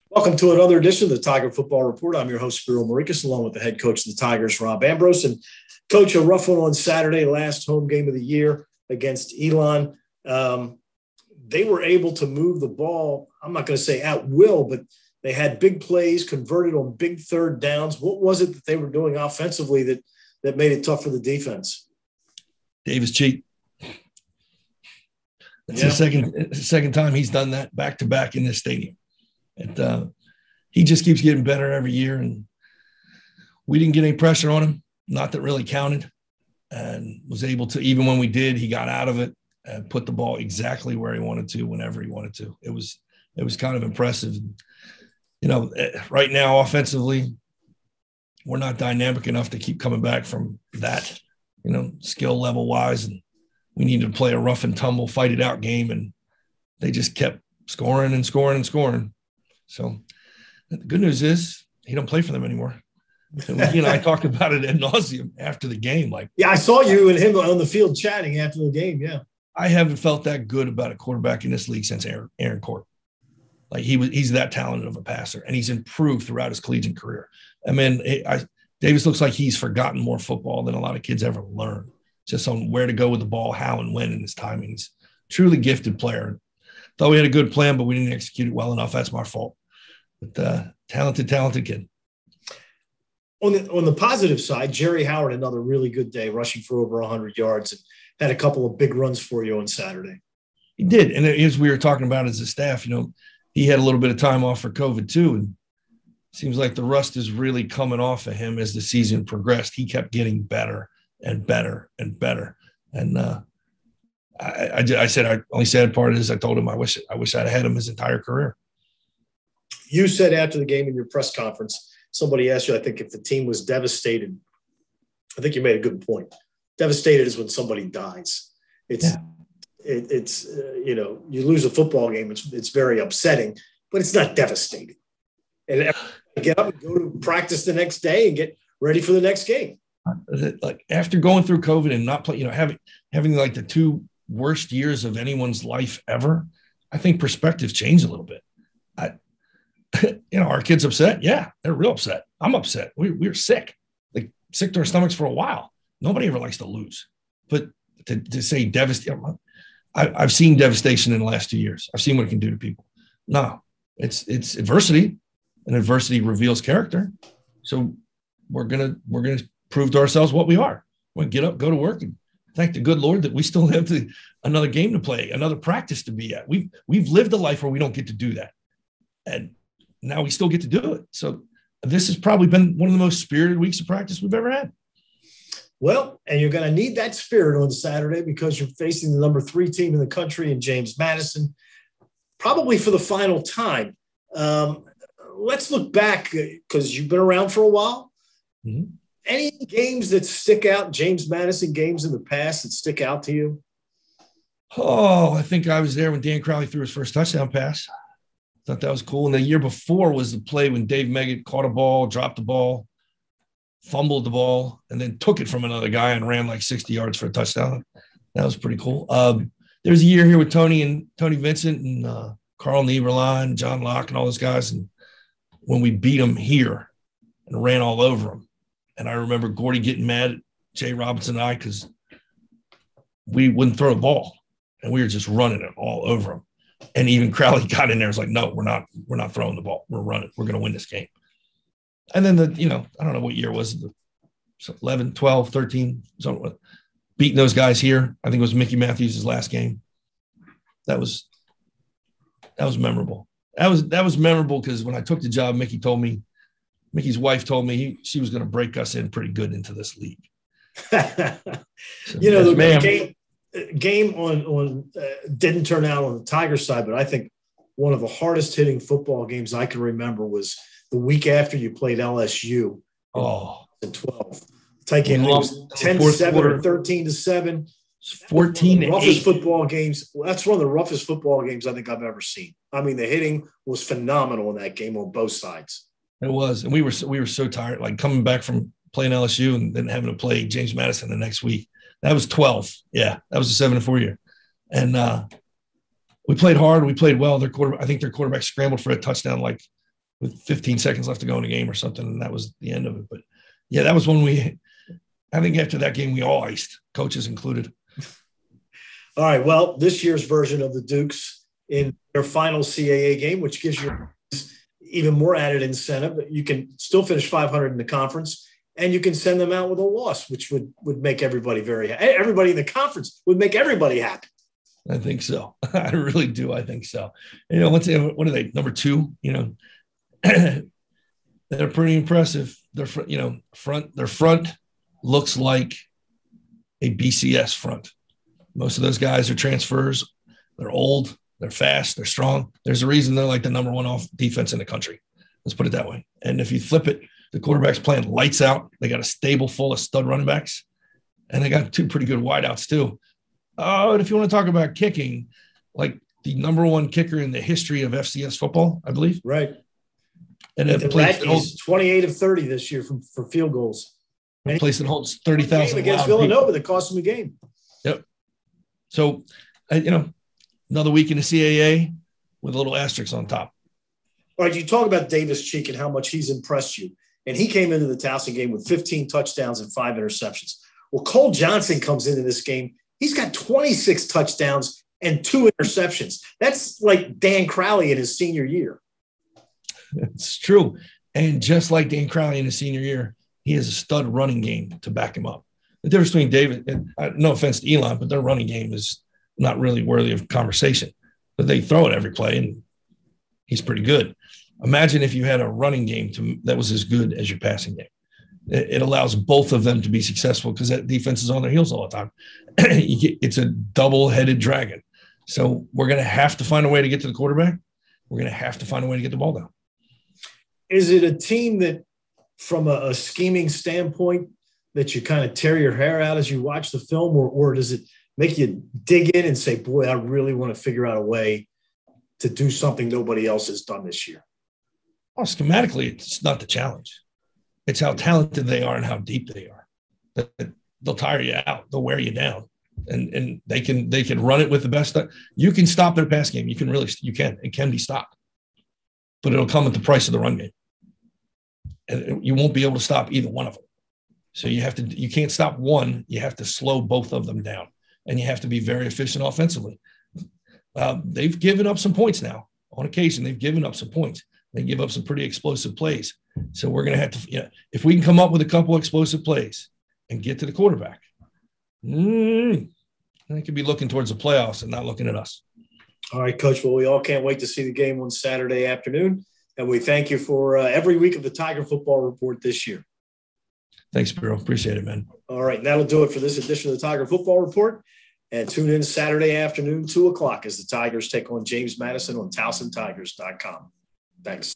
Welcome to another edition of the Tiger Football Report. I'm your host, Spiro Maricas, along with the head coach of the Tigers, Rob Ambrose. And coach, a rough one on Saturday, last home game of the year against Elon. They were able to move the ball, I'm not going to say at will, but they had big plays, converted on big third downs. What was it that they were doing offensively that made it tough for the defense? Davis cheat. That's the second time he's done that back-to-back in this stadium. And he just keeps getting better every year, and we didn't get any pressure on him, not that really counted, and was able to, even when we did, he got out of it and put the ball exactly where he wanted to, whenever he wanted to. It was kind of impressive. You know, right now, offensively, we're not dynamic enough to keep coming back from that, skill level wise. And we needed to play a rough and tumble, fight it out game. And they just kept scoring and scoring and scoring. So the good news is he don't play for them anymore. And I talked about it ad nauseum after the game. I saw you and him on the field chatting after the game. Yeah. I haven't felt that good about a quarterback in this league since Aaron Court. He's that talented of a passer, and he's improved throughout his collegiate career. I mean, Davis looks like he's forgotten more football than a lot of kids ever learn, just on where to go with the ball, how and when in his timing. He's a truly gifted player. Thought we had a good plan, but we didn't execute it well enough. That's my fault. But talented kid. On the positive side, Jerry Howard, another really good day, rushing for over 100 yards, and had a couple of big runs for you on Saturday. He did. And as we were talking about as a staff, he had a little bit of time off for COVID too. And it seems like the rust is really coming off of him as the season progressed. He kept getting better and better and better. And I said, our only sad part is I told him I wish I'd had him his entire career. You said after the game in your press conference, somebody asked you, I think, if the team was devastated. I think you made a good point. Devastated is when somebody dies. You lose a football game. It's very upsetting, but it's not devastating. And get up and go to practice the next day and get ready for the next game. Like after going through COVID and not play, having like the two worst years of anyone's life ever, I think perspectives change a little bit. Our kids upset. Yeah, they're real upset. I'm upset. We're sick, sick to our stomachs for a while. Nobody ever likes to lose, but to say devastating, I've seen devastation in the last 2 years. I've seen what it can do to people. No, it's adversity, and adversity reveals character. So we're gonna prove to ourselves what we are. We're gonna get up, go to work, and thank the good Lord that we still have another game to play, another practice to be at. We've lived a life where we don't get to do that, and now we still get to do it. So this has probably been one of the most spirited weeks of practice we've ever had. Well, and you're going to need that spirit on Saturday because you're facing the number 3 team in the country in James Madison, probably for the final time. Let's look back because you've been around for a while. Mm-hmm. Any games that stick out, James Madison games in the past that stick out to you? Oh, I think I was there when Dan Crowley threw his first touchdown pass. Thought that was cool. And the year before was the play when Dave Meggett caught a ball, dropped the ball, fumbled the ball, and then took it from another guy and ran like 60 yards for a touchdown. That was pretty cool. There's a year here with Tony Vincent and Carl Nieberlein, John Locke, and all those guys. And when we beat them here and ran all over them. And I remember Gordy getting mad at Jay Robinson and I because we wouldn't throw a ball. And we were just running it all over them. And even Crowley got in there. Was like, no, we're not throwing the ball. We're running. We're going to win this game. And then I don't know what year it was, 11, 12, 13, something. Beating those guys here. I think it was Mickey Matthews' last game. That was memorable. That was memorable because when I took the job, Mickey's wife told me she was going to break us in pretty good into this league. So, the game on didn't turn out on the Tiger side, but I think one of the hardest hitting football games I can remember was the week after you played LSU. In 12. Tight game was 10-7 or 13-7. 14-8. Roughest football games. That's one of the roughest football games I think I've ever seen. I mean, the hitting was phenomenal in that game on both sides. It was, and we were so tired, like coming back from playing LSU and then having to play James Madison the next week. That was 12. Yeah, that was a 7-4 year. And we played hard. We played well. I think their quarterback scrambled for a touchdown like with 15 seconds left to go in the game or something, and that was the end of it. But yeah, that was when I think after that game we all iced, coaches included. All right. Well, this year's version of the Dukes in their final CAA game, which gives you even more added incentive. You can still finish 500 in the conference, and you can send them out with a loss, which would make everybody very happy. Everybody in the conference would make everybody happy. I think so. I really do. I think so. You know, what are they? Number 2, you know, they're pretty impressive. Their front looks like a BCS front. Most of those guys are transfers. They're old. They're fast. They're strong. There's a reason they're like the number 1 off defense in the country. Let's put it that way. And if you flip it, the quarterback's playing lights out. They got a stable full of stud running backs, and they got 2 pretty good wideouts too. Oh, and if you want to talk about kicking, like the number 1 kicker in the history of FCS football, I believe. Right. And the Ratke's 28 of 30 this year for field goals. A place that holds 30,000 against Villanova that cost him a game. Yep. So, you know, another week in the CAA with a little asterisk on top. All right, you talk about Davis Cheek and how much he's impressed you. And he came into the Towson game with 15 touchdowns and 5 interceptions. Well, Cole Johnson comes into this game. He's got 26 touchdowns and 2 interceptions. That's like Dan Crowley in his senior year. It's true. And just like Dan Crowley in his senior year, he has a stud running game to back him up. The difference between David and no offense to Elon, but their running game is not really worthy of conversation. But they throw it every play, and he's pretty good. Imagine if you had a running game that was as good as your passing game. It allows both of them to be successful because that defense is on their heels all the time. It's a double-headed dragon. So we're going to have to find a way to get to the quarterback. We're going to have to find a way to get the ball down. Is it a team that, from a scheming standpoint, that you kind of tear your hair out as you watch the film, or does it make you dig in and say, boy, I really want to figure out a way to do something nobody else has done this year? Well, schematically, it's not the challenge. It's how talented they are and how deep they are. They'll tire you out. They'll wear you down. And they can run it with the best. You can stop their pass game. You can. It can be stopped. But it'll come at the price of the run game. And you won't be able to stop either one of them. So you can't stop one. You have to slow both of them down. And you have to be very efficient offensively. They've given up some points now. On occasion, they've given up some points. They give up some pretty explosive plays. So we're going to have to, if we can come up with a couple explosive plays and get to the quarterback, they could be looking towards the playoffs and not looking at us. All right, Coach. Well, we all can't wait to see the game on Saturday afternoon. And we thank you for every week of the Tiger Football Report this year. Thanks, Spiro. Appreciate it, man. All right. And that'll do it for this edition of the Tiger Football Report. And tune in Saturday afternoon, 2:00, as the Tigers take on James Madison on TowsonTigers.com. Thanks.